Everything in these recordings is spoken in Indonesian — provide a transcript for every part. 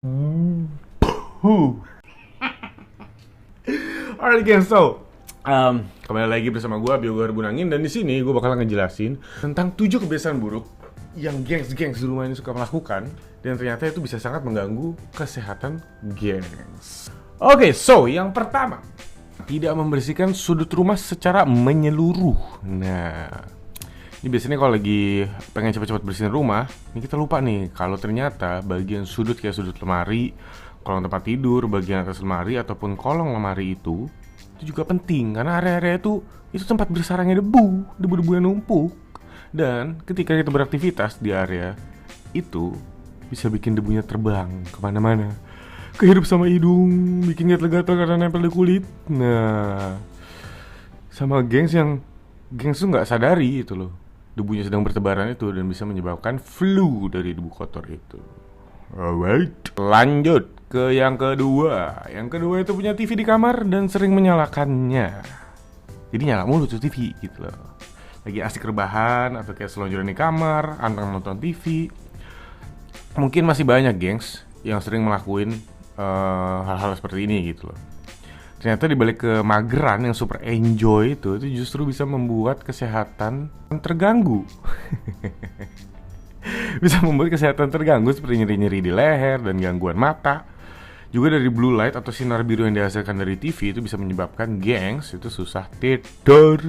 Huh. Alright guys, so kembali lagi bersama gue Biogar Bunangin, dan di sini gue bakal ngejelasin tentang 7 kebiasaan buruk yang gengs-gengs di rumah ini suka melakukan, dan ternyata itu bisa sangat mengganggu kesehatan gengs. Oke, so yang pertama, tidak membersihkan sudut rumah secara menyeluruh. Nah, ini biasanya kalau lagi pengen cepat-cepat bersihin rumah, ini kita lupa nih kalau ternyata bagian sudut kayak sudut lemari, kolong tempat tidur, bagian atas lemari ataupun kolong lemari itu juga penting karena area-area itu tempat bersarangnya debu-debu yang numpuk. Dan ketika kita beraktivitas di area itu bisa bikin debunya terbang kemana-mana, kehirup sama hidung, bikin gatal-gatal karena nempel di kulit. Nah, sama gengs tuh nggak sadari itu loh, debunya sedang bertebaran itu, dan bisa menyebabkan flu dari debu kotor itu. Alright, lanjut ke yang kedua. Yang kedua itu punya TV di kamar dan sering menyalakannya. Jadi nyala mulu tuh TV gitu loh. Lagi asik rebahan atau kayak selonjoran di kamar, anteng nonton TV. Mungkin masih banyak gengs yang sering melakuin hal-hal seperti ini gitu loh. Ternyata dibalik kemageran yang super enjoy itu justru bisa membuat kesehatan terganggu. Bisa membuat kesehatan terganggu seperti nyeri-nyeri di leher dan gangguan mata. Juga dari blue light atau sinar biru yang dihasilkan dari TV itu bisa menyebabkan gengs itu susah tidur,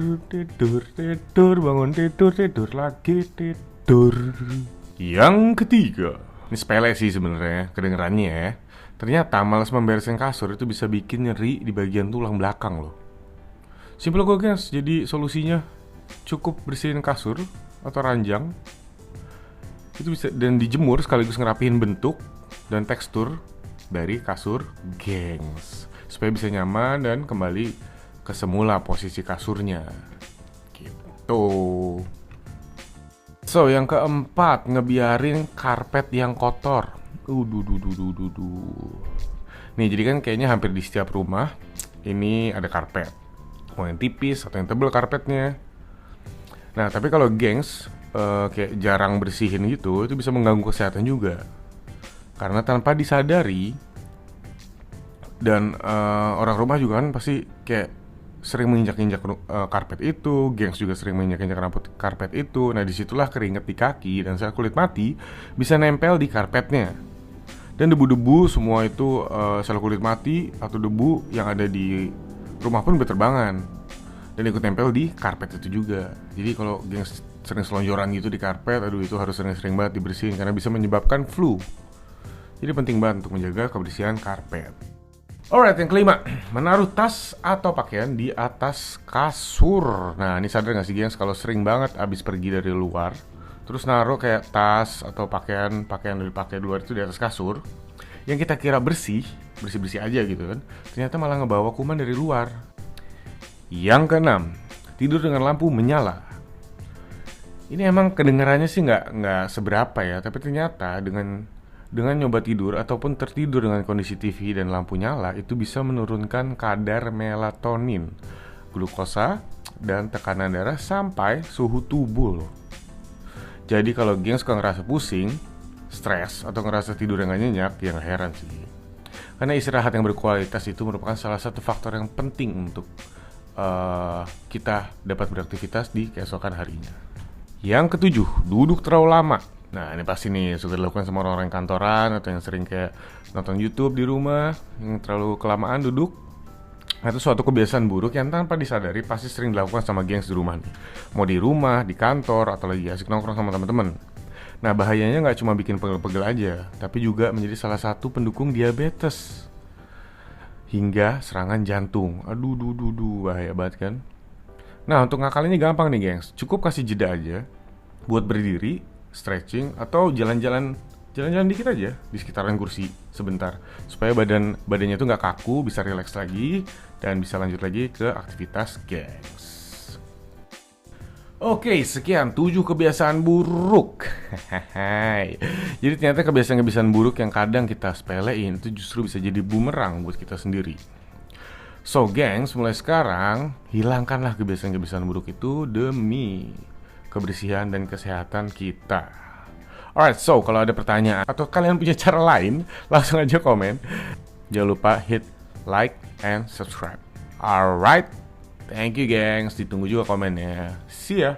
bangun tidur lagi tidur. Yang ketiga, ini sepele sih sebenarnya kedengerannya ya. Ternyata malas membereskan kasur itu bisa bikin nyeri di bagian tulang belakang loh. Simple kok gengs, jadi solusinya cukup bersihin kasur atau ranjang itu bisa, dan dijemur sekaligus ngerapihin bentuk dan tekstur dari kasur gengs supaya bisa nyaman dan kembali ke semula posisi kasurnya gitu. So yang keempat, ngebiarin karpet yang kotor. Nih, jadi kan kayaknya hampir di setiap rumah ini ada karpet, mau yang tipis atau yang tebel karpetnya. Nah, tapi kalau gengs kayak jarang bersihin gitu, itu bisa mengganggu kesehatan juga. Karena tanpa disadari, dan orang rumah juga kan pasti kayak sering menginjak-injak karpet itu, gengs juga sering menginjak-injak rambut karpet itu. Nah, disitulah keringat di kaki dan sel kulit mati bisa nempel di karpetnya. Dan debu-debu semua itu, sel kulit mati atau debu yang ada di rumah pun berterbangan dan ikut nempel di karpet itu juga. Jadi kalau gengs sering selonjoran gitu di karpet, aduh itu harus sering-sering banget dibersihin karena bisa menyebabkan flu. Jadi penting banget untuk menjaga kebersihan karpet. Alright, yang kelima, menaruh tas atau pakaian di atas kasur. Nah, ini sadar gak sih gengs kalau sering banget abis pergi dari luar, terus naruh kayak tas atau pakaian yang dipakai di luar itu di atas kasur, yang kita kira bersih-bersih aja gitu kan, ternyata malah ngebawa kuman dari luar. Yang keenam, tidur dengan lampu menyala. Ini emang kedengarannya sih nggak seberapa ya, tapi ternyata dengan nyoba tidur ataupun tertidur dengan kondisi TV dan lampu nyala itu bisa menurunkan kadar melatonin, glukosa, dan tekanan darah sampai suhu tubuh loh. Jadi kalau geng suka ngerasa pusing, stres, atau ngerasa tidur yang gak nyenyak, ya gak heran sih. Karena istirahat yang berkualitas itu merupakan salah satu faktor yang penting untuk kita dapat beraktivitas di keesokan harinya. Yang ketujuh, duduk terlalu lama. Nah, ini pasti nih sudah dilakukan sama orang-orang kantoran atau yang sering kayak nonton YouTube di rumah, yang terlalu kelamaan duduk. Nah, itu suatu kebiasaan buruk yang tanpa disadari pasti sering dilakukan sama gengs di rumah nih. Mau di rumah, di kantor, atau lagi asik nongkrong sama teman-teman. Nah, bahayanya nggak cuma bikin pegel-pegel aja, tapi juga menjadi salah satu pendukung diabetes hingga serangan jantung. Aduh, bahaya banget kan. Nah, untuk ngakalinnya gampang nih gengs, cukup kasih jeda aja buat berdiri, stretching, atau jalan-jalan dikit aja di sekitaran kursi sebentar supaya badannya tuh nggak kaku, bisa relax lagi dan bisa lanjut lagi ke aktivitas gengs. Oke, sekian 7 kebiasaan buruk. Jadi ternyata kebiasaan-kebiasaan buruk yang kadang kita sepelein itu justru bisa jadi bumerang buat kita sendiri. So gengs, mulai sekarang hilangkanlah kebiasaan-kebiasaan buruk itu demi kebersihan dan kesehatan kita. Alright, so kalau ada pertanyaan atau kalian punya cara lain, langsung aja komen. Jangan lupa hit like and subscribe. Alright, thank you gengs. Ditunggu juga komennya. See ya.